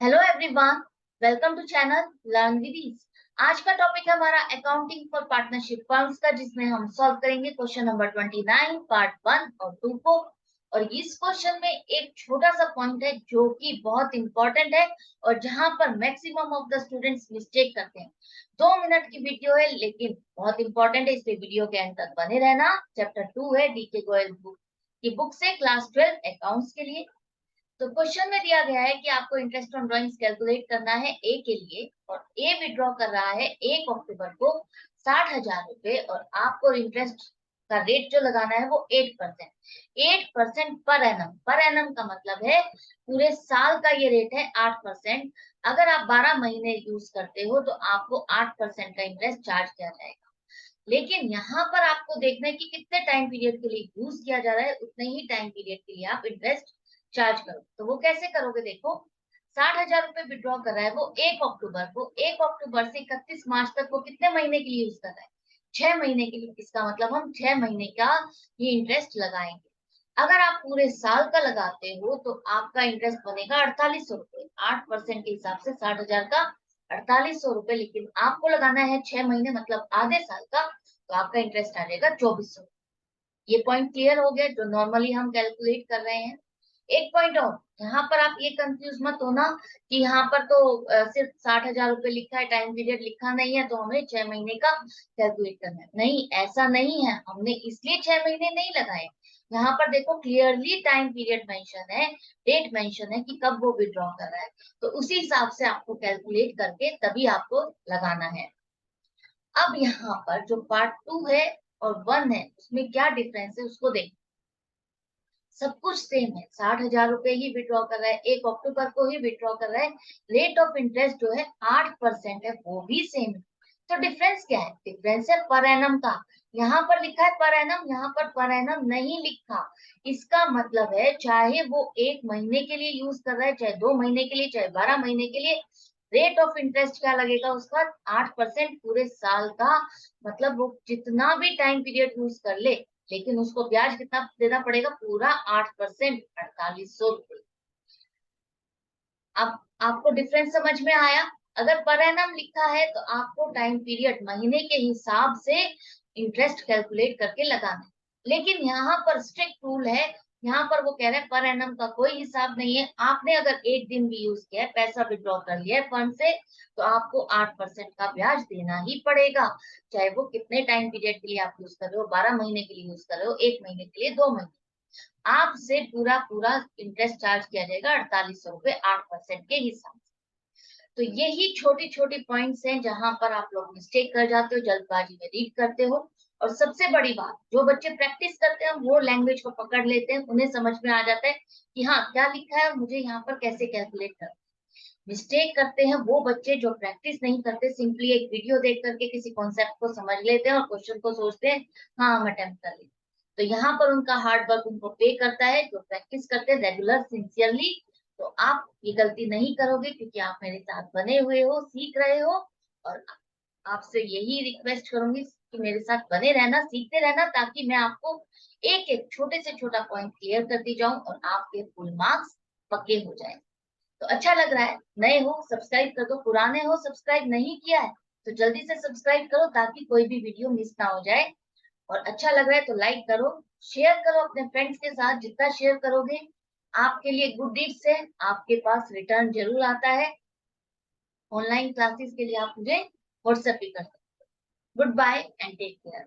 Hello everyone, welcome to channel learn with ease. आज का topic है हमारा अकाउंटिंग फॉर पार्टनरशिप फर्म्स का, जिसमें हम सॉल्व करेंगे क्वेश्चन नंबर 29 पार्ट 1 और 2 को। और इस क्वेश्चन में एक छोटा सा पॉइंट है जो कि बहुत इंपॉर्टेंट है और जहां पर maximum of the students mistake करते हैं। 2 मिनट की वीडियो है लेकिन बहुत इंपॉर्टेंट है, इसलिए वीडियो के एंड तक बने रहना। चैप्टर 2 है डीके गोयल बुक की बुक से, क्लास 12 अकाउंट्स के लिए। तो क्वेश्चन में दिया गया है कि आपको इंटरेस्ट ऑन ड्राइंग्स कैलकुलेट करना है ए के लिए, और ए विड्रॉ कर रहा है 1 अक्टूबर को 60,000 रुपए, और आपको इंटरेस्ट का रेट जो लगाना है वो 8%। 8% पर एनम का मतलब है पूरे साल का ये रेट है 8%। अगर आप 12 महीने यूज करते हो तो आपको 8% का इंटरेस्ट चार्ज किया जाएगा। लेकिन यहाँ पर आपको देखना है कि कितने टाइम पीरियड के लिए यूज किया जा रहा है, उतने ही टाइम पीरियड के लिए आप इंटरेस्ट चार्ज करो। तो वो कैसे करोगे, देखो 60,000 रुपए विड्रॉ कर रहा है वो 1 अक्टूबर को, 1 अक्टूबर से 31 मार्च तक वो कितने महीने के लिए यूज कर रहा है? 6 महीने के लिए। इसका मतलब हम 6 महीने का ये इंटरेस्ट लगाएंगे। अगर आप पूरे साल का लगाते हो तो आपका इंटरेस्ट बनेगा 4800 रुपए। 8% के हिसाब से 60,000 का 4800 रुपए, लेकिन आपको लगाना है 6 महीने मतलब आधे साल का, तो आपका इंटरेस्ट आ जाएगा 2400। ये पॉइंट क्लियर हो गया जो नॉर्मली हम कैलकुलेट कर रहे हैं। एक पॉइंट और, यहाँ पर आप ये कंफ्यूज मत होना कि यहाँ पर तो सिर्फ 60,000 रुपए लिखा है, टाइम पीरियड लिखा नहीं है, तो हमें 6 महीने का कैलकुलेट करना है। नहीं, ऐसा नहीं है, हमने इसलिए 6 महीने नहीं लगाए। यहाँ पर देखो क्लियरली टाइम पीरियड मेंशन है, डेट मेंशन है कि कब वो विड्रॉ कर रहा है, तो उसी हिसाब से आपको कैलकुलेट करके तभी आपको लगाना है। अब यहाँ पर जो पार्ट 2 है और 1 है उसमें क्या डिफरेंस है उसको देख। सब कुछ सेम है, 60,000 रुपए ही विड्रॉ कर रहा है, 1 अक्टूबर को ही विड्रॉ कर रहा है। रेट ऑफ इंटरेस्ट जो है 8% है, वो भी सेम है। तो डिफरेंस क्या है? डिफरेंस है पर एनम का। यहाँ पर लिखा है पर एनम, यहाँ पर पर नहीं लिखा। इसका मतलब है चाहे वो 1 महीने के लिए यूज कर रहा है, चाहे 2 महीने के लिए, चाहे 12 महीने के लिए, रेट ऑफ इंटरेस्ट क्या लगेगा उसका? 8% पूरे साल का। मतलब वो जितना भी टाइम पीरियड यूज कर ले, लेकिन उसको ब्याज कितना देना पड़ेगा? पूरा 8%, 4800 रुपये। अब आपको डिफरेंस समझ में आया? अगर पर एनम लिखा है तो आपको टाइम पीरियड महीने के हिसाब से इंटरेस्ट कैलकुलेट करके लगाना है। लेकिन यहाँ पर स्ट्रिक्ट रूल है, यहाँ पर वो कह रहे हैं पर एनम का कोई हिसाब नहीं है। आपने अगर एक दिन भी यूज किया है, पैसा विड्रॉ कर लिया है फंड से, तो आपको 8% का ब्याज देना ही पड़ेगा। चाहे वो कितने टाइम पीरियड के लिए आप यूज कर रहे हो, 12 महीने के लिए यूज कर रहे हो, 1 महीने के लिए, 2 महीने, आपसे पूरा पूरा इंटरेस्ट चार्ज किया जाएगा 4800 रुपए 8% के हिसाब से। तो यही छोटी छोटी पॉइंट्स हैं जहां पर आप लोग मिस्टेक कर जाते हो, जल्दबाजी में रीड करते हो। और सबसे बड़ी बात, जो बच्चे प्रैक्टिस करते हैं वो लैंग्वेज को पकड़ लेते हैं, उन्हें समझ में आ जाता है कि हाँ क्या लिखा है, मुझे यहाँ पर कैसे कैलकुलेट करना है। मिस्टेक करते हैं वो बच्चे जो प्रैक्टिस नहीं करते, सिंपली एक वीडियो देख करके किसी कॉन्सेप्ट को समझ लेते हैं और क्वेश्चन को सोचते हैं हाँ हम अटेम्प्ट कर लेते हैं। तो यहाँ पर उनका हार्ड वर्क उनको पे करता है, जो प्रैक्टिस करते हैं रेगुलर सिंसियरली। तो आप ये गलती नहीं करोगे क्योंकि आप मेरे साथ बने हुए हो, सीख रहे हो। और आपसे यही रिक्वेस्ट करूंगी कि मेरे साथ बने रहना, सीखते रहना, ताकि मैं आपको एक एक छोटे से छोटा पॉइंट क्लियर करती जाऊं और आपके फुल मार्क्स पक्के हो जाए। तो अच्छा लग रहा है? नए हो सब्सक्राइब कर दो, पुराने हो सब्सक्राइब नहीं किया है तो जल्दी से सब्सक्राइब करो ताकि कोई भी वीडियो मिस ना हो जाए। और अच्छा लग रहा है तो लाइक करो, शेयर करो अपने फ्रेंड्स के साथ। जितना शेयर करोगे आपके लिए गुड डीड्स है, आपके पास रिटर्न जरूर आता है। ऑनलाइन क्लासेस के लिए आप मुझे व्हाट्सएप भी कर सकते हो। Goodbye and take care.